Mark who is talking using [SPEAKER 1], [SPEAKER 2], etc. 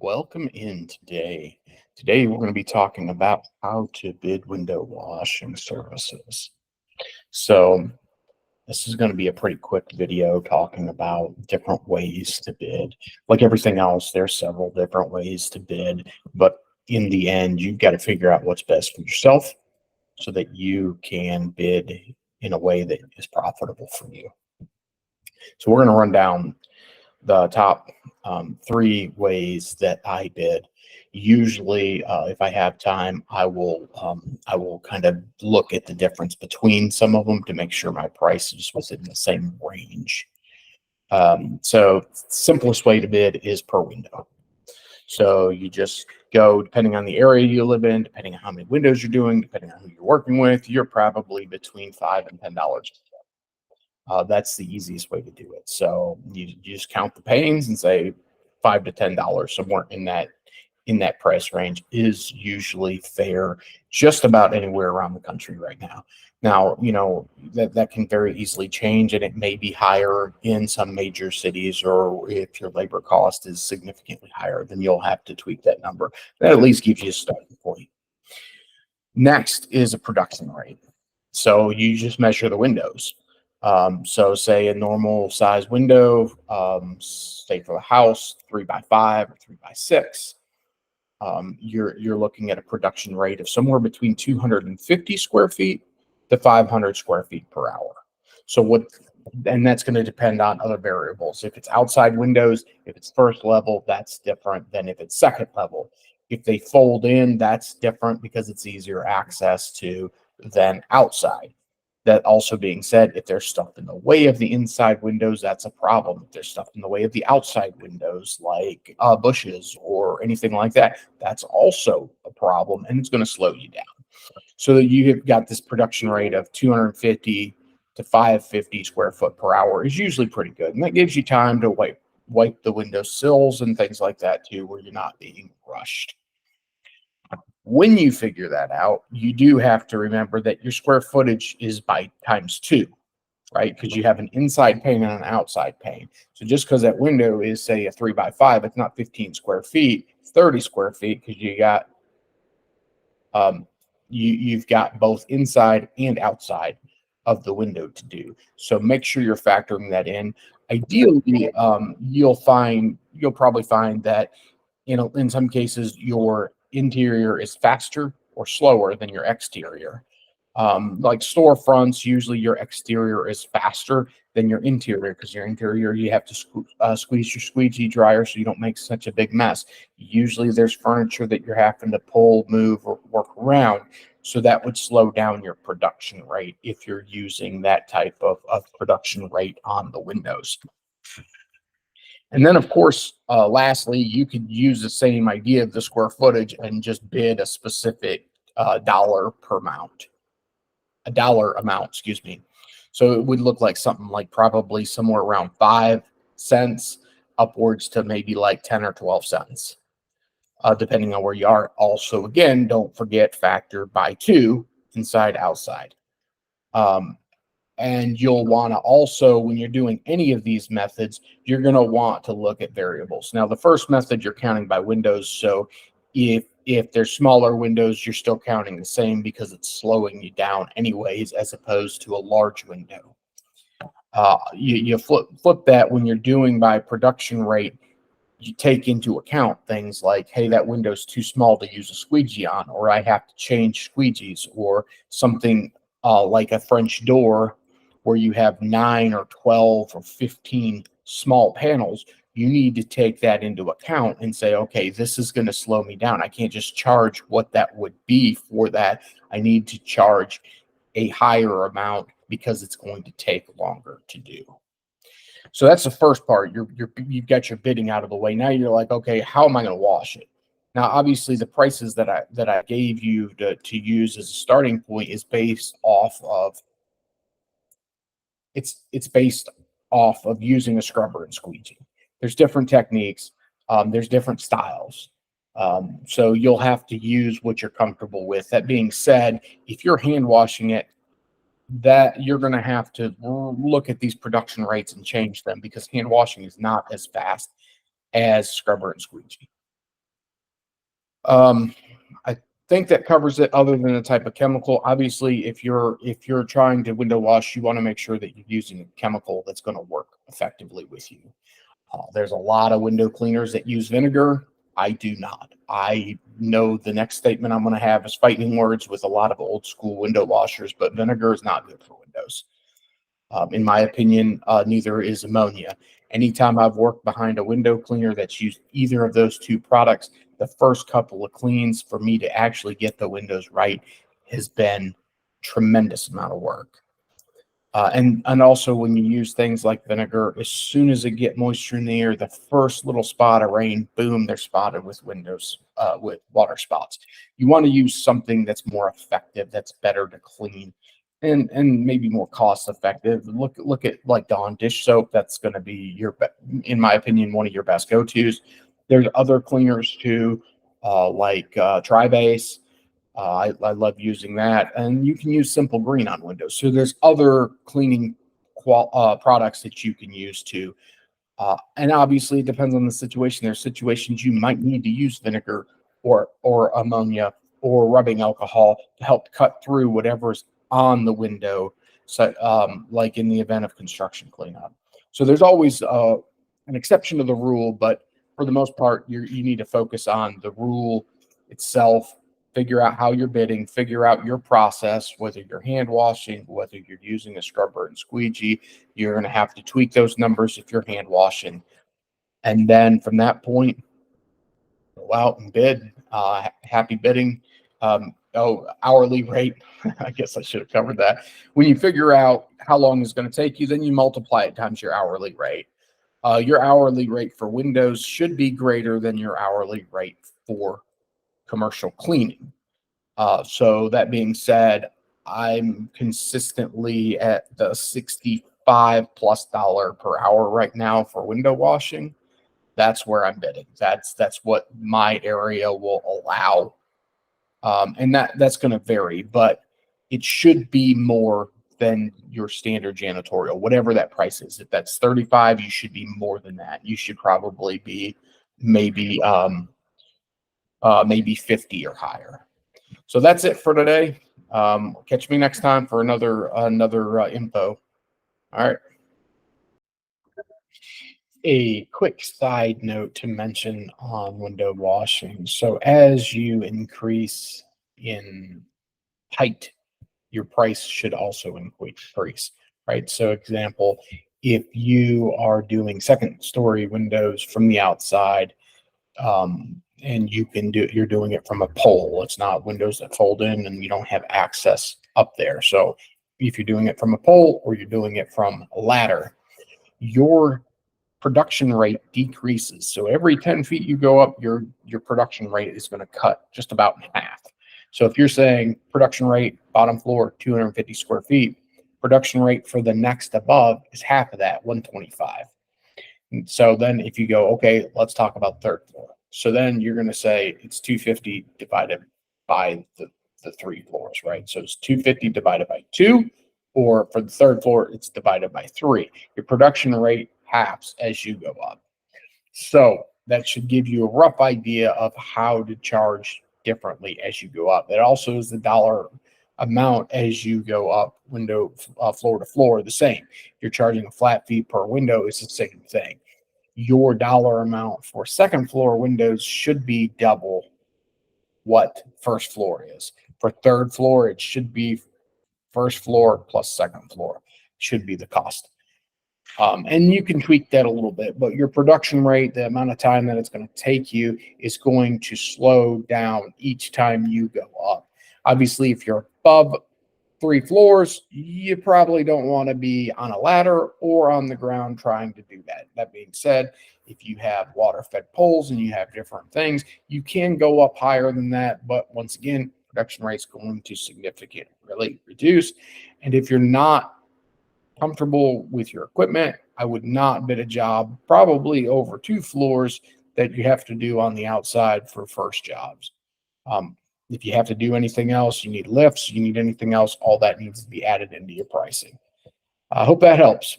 [SPEAKER 1] Welcome in today. Today we're going to be talking about how to bid window washing services. So this is going to be a pretty quick video talking about different ways to bid. Like everything else, there's several different ways to bid, but in the end, you've got to figure out what's best for yourself so that you can bid in a way that is profitable for you. So we're going to run down the top three ways that I bid. Usually, if I have time, I will kind of look at the difference between some of them to make sure my price is within the same range. So simplest way to bid is per window. So you just go, depending on the area you live in, depending on how many windows you're doing, depending on who you're working with, you're probably between $5 and $10. That's the easiest way to do it. So you just count the panes and say $5 to $10, somewhere in that price range is usually fair just about anywhere around the country right now. Now, that can very easily change, and it may be higher in some major cities, or if your labor cost is significantly higher, then you'll have to tweak that number. That at least gives you a starting point. Next is a production rate. So you just measure the windows. So say a normal size window, say for the house, 3x5 or 3x6, you're looking at a production rate of somewhere between 250 square feet to 500 square feet per hour. And that's going to depend on other variables. If it's outside windows, if it's first level, that's different than if it's second level. If they fold in, that's different because it's easier access to than outside. That also being said, if there's stuff in the way of the inside windows, that's a problem. If there's stuff in the way of the outside windows, like bushes or anything like that, that's also a problem, and it's going to slow you down. So that you have got this production rate of 250 to 550 square foot per hour is usually pretty good, and that gives you time to wipe the window sills and things like that too, where you're not being rushed. When you figure that out, you do have to remember that your square footage is by times two, right? Because you have an inside pane and an outside pane. So just because that window is, say, a 3x5, it's not 15 square feet, it's 30 square feet, because you've got both inside and outside of the window to do. So make sure you're factoring that in. Ideally, you'll probably find that in some cases your interior is faster or slower than your exterior. Like storefronts, usually your exterior is faster than your interior, because your interior, you have to squeeze your squeegee dryer so you don't make such a big mess. Usually there's furniture that you're having to pull, move, or work around. So that would slow down your production rate if you're using that type of production rate on the windows. And then, of course, lastly, you could use the same idea of the square footage and just bid a specific dollar amount, excuse me. So it would look like something like probably somewhere around 5 cents upwards to maybe like 10 or 12 cents, depending on where you are. Also, again, don't forget factor by two, inside, outside. And you'll want to also, when you're doing any of these methods, you're going to want to look at variables. Now, the first method, you're counting by windows. So if there's smaller windows, you're still counting the same because it's slowing you down anyways, as opposed to a large window. You flip that when you're doing by production rate. You take into account things like, hey, that window's too small to use a squeegee on, or I have to change squeegees, or something like a French door where you have 9 or 12 or 15 small panels. You need to take that into account and say, okay, this is going to slow me down. I can't just charge what that would be for that. I need to charge a higher amount because it's going to take longer to do. So that's the first part. You've got your bidding out of the way. Now you're like, okay, how am I going to wash it? Now, obviously, the prices that I gave you to use as a starting point is based off of it's based off of using a scrubber and squeegee. There's different techniques. There's different styles. So you'll have to use what you're comfortable with. That being said, if you're hand washing it, that you're going to have to look at these production rates and change them, because hand washing is not as fast as scrubber and squeegee. I think that covers it other than the type of chemical. Obviously, if you're trying to window wash, you want to make sure that you're using a chemical that's going to work effectively with you. There's a lot of window cleaners that use vinegar. I do not. I know the next statement I'm going to have is fighting words with a lot of old school window washers, but vinegar is not good for windows. In my opinion, neither is ammonia. Anytime I've worked behind a window cleaner that's used either of those two products, the first couple of cleans for me to actually get the windows right has been tremendous amount of work. And also when you use things like vinegar, as soon as it get moisture in the air, the first little spot of rain, boom, they're spotted with windows, with water spots. You want to use something that's more effective, that's better to clean, and maybe more cost effective. Look at like Dawn dish soap. That's going to be in my opinion, one of your best go-tos. There's other cleaners too, like Tribase. I love using that, and you can use Simple Green on Windows. So there's other cleaning products that you can use too. And obviously, it depends on the situation. There's situations you might need to use vinegar or ammonia or rubbing alcohol to help cut through whatever's on the window. So, like in the event of construction cleanup. So there's always an exception to the rule, but for the most part, you need to focus on the rule itself. Figure out how you're bidding, figure out your process, whether you're hand washing, whether you're using a scrubber and squeegee. You're going to have to tweak those numbers if you're hand washing. And then from that point, go out and bid. Happy bidding. Hourly rate. I guess I should have covered that. When you figure out how long it's going to take you, then you multiply it times your hourly rate. Your hourly rate for Windows should be greater than your hourly rate for commercial cleaning. So that being said, I'm consistently at the $65+ per hour right now for window washing. That's where I'm bidding. That's what my area will allow. And that's going to vary, but it should be more than your standard janitorial, whatever that price is. If that's 35, you should be more than that. You should probably be maybe 50 or higher. So that's it for today. Catch me next time for another info. All right. A quick side note to mention on window washing. So as you increase in height, your price should also increase, right? So example, if you are doing second story windows from the outside, and you're doing it from a pole. It's not windows that fold in and you don't have access up there. So if you're doing it from a pole or you're doing it from a ladder, your production rate decreases. So every 10 feet you go up, your production rate is going to cut just about in half. So if you're saying production rate, bottom floor, 250 square feet, production rate for the next above is half of that, 125. And so then if you go, okay, let's talk about third floor. So then you're going to say it's 250 divided by the three floors, right? So it's 250 divided by 2, or for the third floor, it's divided by 3. Your production rate halves as you go up. So that should give you a rough idea of how to charge differently as you go up. It also is the dollar amount as you go up window floor to floor, the same. If you're charging a flat fee per window, it's the same thing. Your dollar amount for second floor windows should be double what first floor is. For third floor, it should be first floor plus second floor should be the cost. And you can tweak that a little bit, but your production rate, the amount of time that it's going to take you, is going to slow down each time you go up. Obviously, if you're above 3 floors, you probably don't want to be on a ladder or on the ground trying to do that. That being said, if you have water-fed poles and you have different things, you can go up higher than that. But once again, production rate is going to significantly reduce. And if you're not comfortable with your equipment, I would not bid a job probably over 2 floors that you have to do on the outside for first jobs. If you have to do anything else, you need lifts, you need anything else, all that needs to be added into your pricing. I hope that helps.